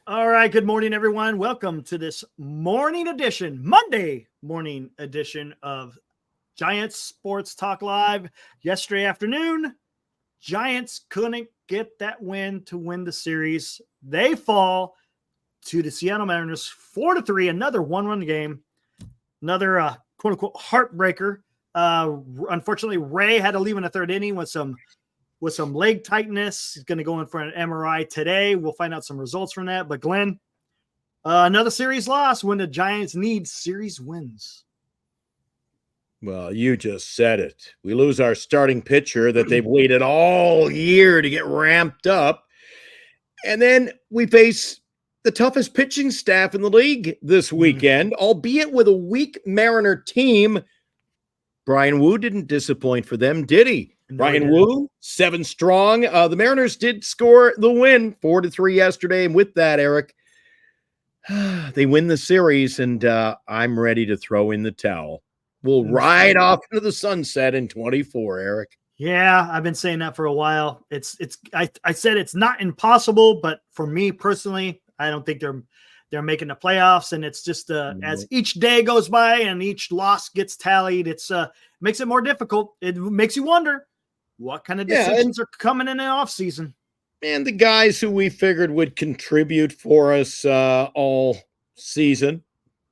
All right. Good morning, everyone. Welcome to this Monday morning edition of Giants Sports Talk Live. Yesterday afternoon, Giants couldn't get that win to win the series. They fall to the Seattle Mariners 4-3, another one-run game, another quote-unquote heartbreaker. Unfortunately, Ray had to leave in the third inning with some leg tightness. He's going to go in for an MRI today. We'll find out some results from that. But Glenn, another series loss when the Giants need series wins. Well, you just said it. We lose our starting pitcher that they've waited all year to get ramped up. And then we face the toughest pitching staff in the league this weekend, albeit with a weak Mariner team. Brian Wu didn't disappoint for them, did he? No, Brian Wu, 7 strong. The Mariners did score the win 4-3 yesterday. And with that, Eric, they win the series, and I'm ready to throw in the towel. We'll ride off into the sunset in 24, Eric. Yeah, I've been saying that for a while. I said it's not impossible, but for me personally, I don't think they're making the playoffs. And it's just as each day goes by and each loss gets tallied, it's makes it more difficult. It makes you wonder what kind of decisions are coming in the offseason. And the guys who we figured would contribute for us all season,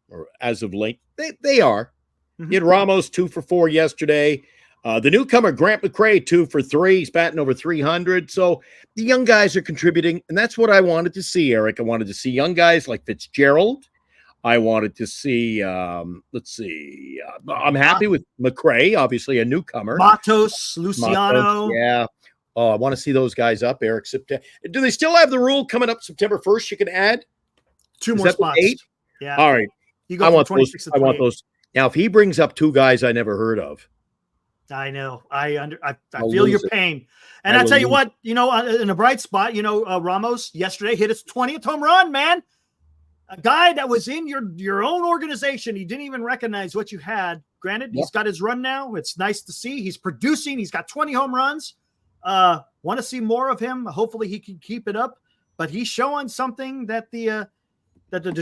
or as of late, they are. Mm-hmm. He had Ramos 2 for 4 yesterday. The newcomer, Grant McCray, 2 for 3. He's batting over 300. So the young guys are contributing, and that's what I wanted to see, Eric. I wanted to see young guys like Fitzgerald. I wanted to see, I'm happy with McCray, obviously a newcomer. Matos, Luciano. Yeah. Oh, I want to see those guys up, Eric. Do they still have the rule coming up September 1st? You can add 2 more spots. 8? Yeah. All right. You go from 26 to 28. I want those. Now, if he brings up 2 guys I never heard of. I know. I feel your pain. And I tell you what, in a bright spot, Ramos yesterday hit his 20th home run, man. A guy that was in your own organization. He didn't even recognize what you had. Granted, he's got his run now. It's nice to see. He's producing. He's got 20 home runs. Want to see more of him. Hopefully he can keep it up. But he's showing something that the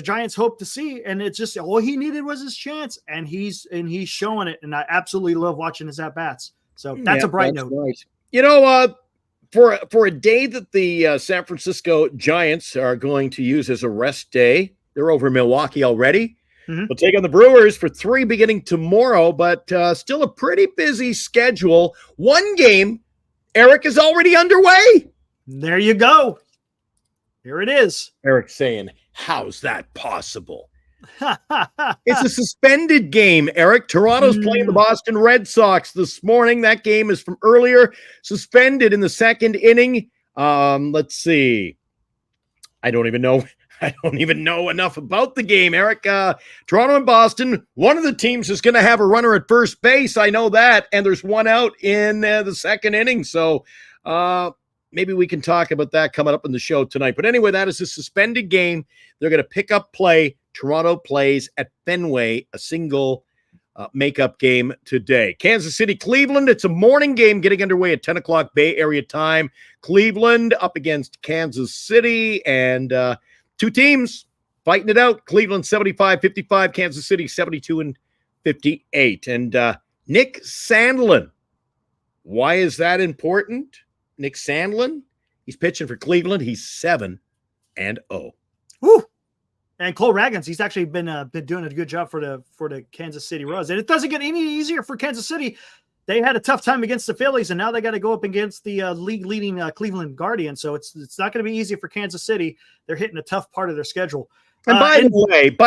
Giants hope to see, and it's just all he needed was his chance, and he's showing it. And I absolutely love watching his at bats. So that's a bright note. Nice. For a day that the San Francisco Giants are going to use as a rest day, they're over in Milwaukee already. Mm-hmm. We'll take on the Brewers for 3 beginning tomorrow, but still a pretty busy schedule. One game, Eric, is already underway. There you go. Here it is. Eric saying, how's that possible? It's a suspended game, Eric. Toronto's playing the Boston Red Sox this morning. That game is from earlier, suspended in the 2nd inning. Let's see. I don't even know enough about the game, Eric. Toronto and Boston, one of the teams is going to have a runner at first base. I know that. And there's one out in the 2nd inning. So maybe we can talk about that coming up in the show tonight. But anyway, that is a suspended game. They're going to pick up play. Toronto plays at Fenway, a single makeup game today. Kansas City, Cleveland. It's a morning game getting underway at 10 o'clock Bay Area time. Cleveland up against Kansas City, and 2 teams fighting it out. Cleveland 75-55, Kansas City 72-58. And Nick Sandlin. Why is that important? Nick Sandlin, he's pitching for Cleveland. He's 7-0. Woo! And Cole Ragans, he's actually been doing a good job for the Kansas City Royals. And it doesn't get any easier for Kansas City. They had a tough time against the Phillies, and now they got to go up against the league-leading Cleveland Guardians. So it's not going to be easy for Kansas City. They're hitting a tough part of their schedule. And by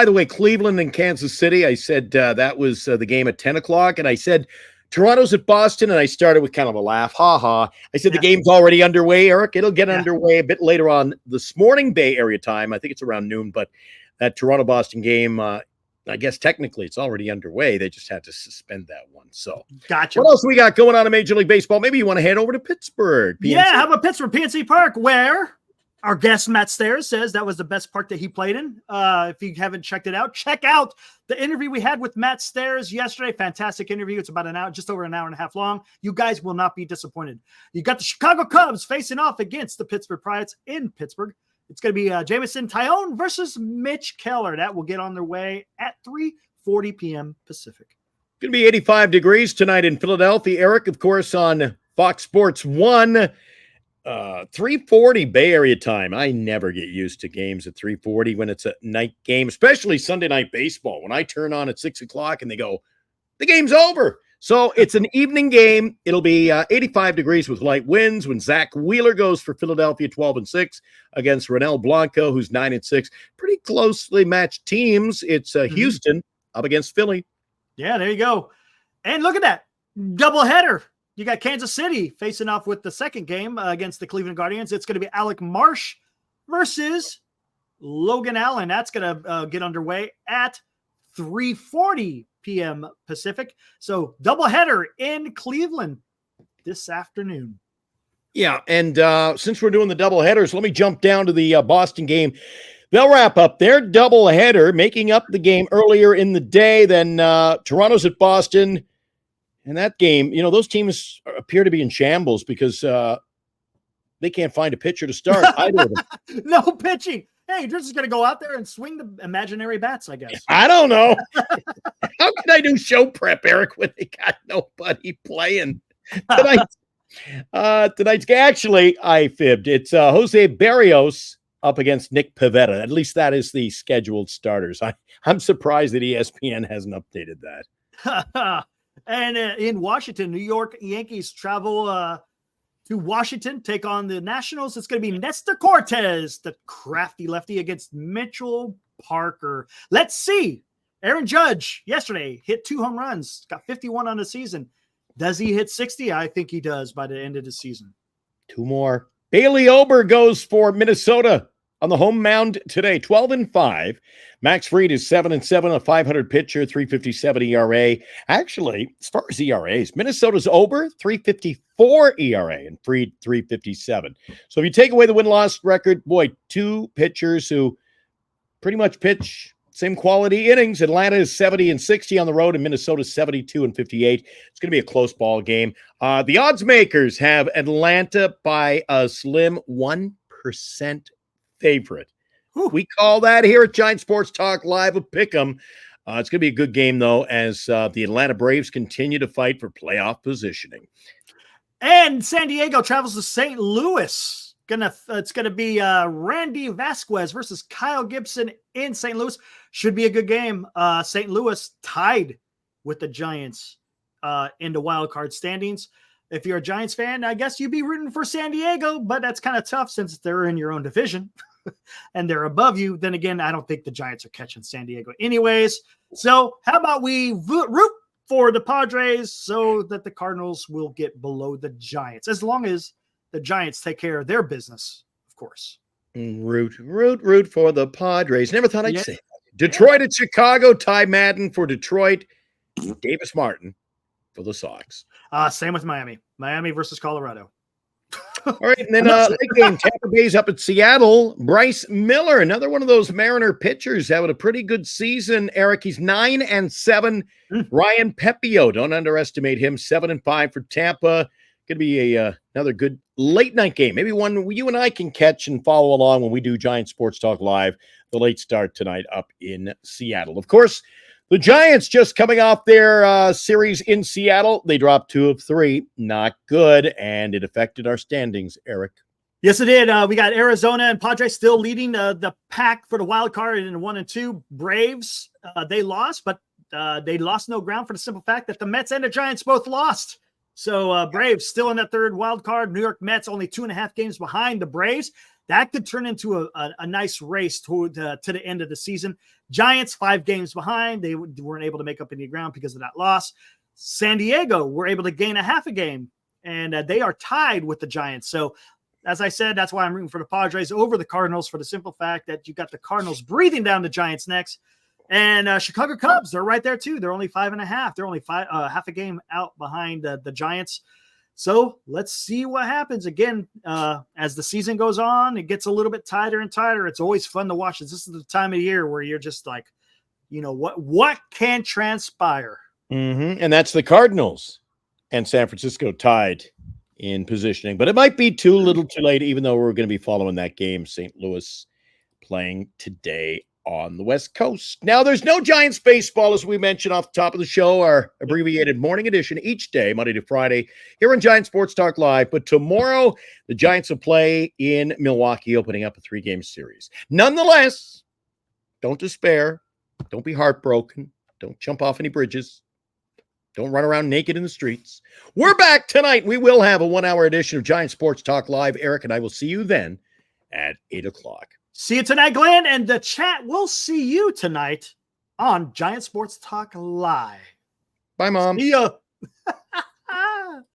the way, Cleveland and Kansas City, I said that was the game at 10 o'clock, and I said Toronto's at Boston, and I started with kind of a laugh. Ha. I said the game's already underway, Eric. It'll get underway a bit later on this morning, Bay Area time. I think it's around noon, but that Toronto-Boston game, I guess technically it's already underway. They just had to suspend that one. So, gotcha. What else we got going on in Major League Baseball? Maybe you want to head over to Pittsburgh. PNC. Yeah, how about Pittsburgh, PNC Park, where our guest Matt Stairs says that was the best park that he played in. If you haven't checked it out, check out the interview we had with Matt Stairs yesterday. Fantastic interview. It's about an hour, just over an hour and a half long. You guys will not be disappointed. You got the Chicago Cubs facing off against the Pittsburgh Pirates in Pittsburgh. It's going to be Jamison Tyone versus Mitch Keller. That will get on their way at 3:40 p.m. Pacific. Going to be 85 degrees tonight in Philadelphia. Eric, of course, on Fox Sports 1. 3:40 Bay Area time. I never get used to games at 3:40 when it's a night game, especially Sunday night baseball. When I turn on at 6 o'clock and they go, the game's over. So it's an evening game. It'll be 85 degrees with light winds when Zach Wheeler goes for Philadelphia 12-6 against Ronel Blanco, who's 9-6. Pretty closely matched teams. It's Houston up against Philly. Yeah, there you go. And look at that doubleheader. You got Kansas City facing off with the second game against the Cleveland Guardians. It's going to be Alec Marsh versus Logan Allen. That's going to get underway at 3:40 p.m. Pacific. So doubleheader in Cleveland this afternoon. Yeah, and since we're doing the doubleheaders, let me jump down to the Boston game. They'll wrap up their doubleheader, making up the game earlier in the day. Then Toronto's at Boston. And that game, those teams appear to be in shambles because they can't find a pitcher to start either of them. No pitching. Hey, you're just going to go out there and swing the imaginary bats, I guess. I don't know. How can I do show prep, Eric, when they got nobody playing tonight? Tonight's game, actually, I fibbed. It's Jose Barrios up against Nick Pivetta. At least that is the scheduled starters. I'm surprised that ESPN hasn't updated that. And in Washington, New York Yankees travel to Washington, take on the Nationals. It's going to be Nestor Cortez, the crafty lefty, against Mitchell Parker. Let's see. Aaron Judge yesterday hit 2 home runs, got 51 on the season. Does he hit 60? I think he does by the end of the season. 2 more. Bailey Ober goes for Minnesota on the home mound today, 12-5. Max Fried is 7-7, a 500 pitcher, 3.57 ERA. Actually, as far as ERAs, Minnesota's Ober, 3.54 ERA, and Fried, 3.57. So if you take away the win-loss record, boy, 2 pitchers who pretty much pitch same quality innings. Atlanta is 70-60 on the road, and Minnesota 72-58. It's going to be a close ball game. The odds makers have Atlanta by a slim 1% favorite. Whew. We call that here at Giant Sports Talk Live a pick'em. It's going to be a good game, though, as the Atlanta Braves continue to fight for playoff positioning. And San Diego travels to St. Louis. It's gonna be Randy Vasquez versus Kyle Gibson in St. Louis. Should be a good game. St. Louis tied with the Giants in the wild card standings. If you're a Giants fan, I guess you'd be rooting for San Diego, but that's kind of tough since they're in your own division and they're above you. Then again, I don't think the Giants are catching San Diego anyways. So how about we root for the Padres so that the Cardinals will get below the Giants, as long as the Giants take care of their business, of course. Root for the Padres. Never thought I'd say that. Detroit at Chicago. Ty Madden for Detroit. Davis Martin for the Sox. Same with Miami. Miami versus Colorado. All right, and then late game, Tampa Bay's up at Seattle. Bryce Miller, another one of those Mariner pitchers, having a pretty good season. Eric, he's 9-7. Ryan Pepio, don't underestimate him. 7-5 for Tampa. Going to be another good late night game. Maybe one you and I can catch and follow along when we do Giant Sports Talk Live. The late start tonight up in Seattle. Of course, the Giants just coming off their series in Seattle. They dropped 2 of 3. Not good, and it affected our standings, Eric. Yes, it did. We got Arizona and Padres still leading the pack for the wild card in 1 and 2. Braves, they lost, but they lost no ground for the simple fact that the Mets and the Giants both lost. So Braves still in that third wild card. New York Mets only 2.5 games behind the Braves. That could turn into a nice race to the end of the season. Giants 5 games behind. They weren't able to make up any ground because of that loss. San Diego were able to gain a half a game, and they are tied with the Giants. So as I said, that's why I'm rooting for the Padres over the Cardinals, for the simple fact that you got the Cardinals breathing down the Giants' necks. And Chicago Cubs, they're right there too. They're only 5.5. They're only half a game out behind the Giants. So let's see what happens. Again, as the season goes on, it gets a little bit tighter and tighter. It's always fun to watch. This is the time of year where you're just like, what can transpire? And that's the Cardinals and San Francisco tied in positioning, but it might be too little too late, even though we're going to be following that game. St. Louis playing today on the West Coast. Now, there's no Giants baseball, as we mentioned off the top of the show, our abbreviated morning edition each day, Monday to Friday, here on Giants Sports Talk Live. But tomorrow, the Giants will play in Milwaukee, opening up a 3-game series. Nonetheless, don't despair. Don't be heartbroken. Don't jump off any bridges. Don't run around naked in the streets. We're back tonight. We will have a 1-hour edition of Giants Sports Talk Live. Eric and I will see you then at 8 o'clock. See you tonight, Glenn, and the chat will see you tonight on Giant Sports Talk Live. Bye, Mom. See ya.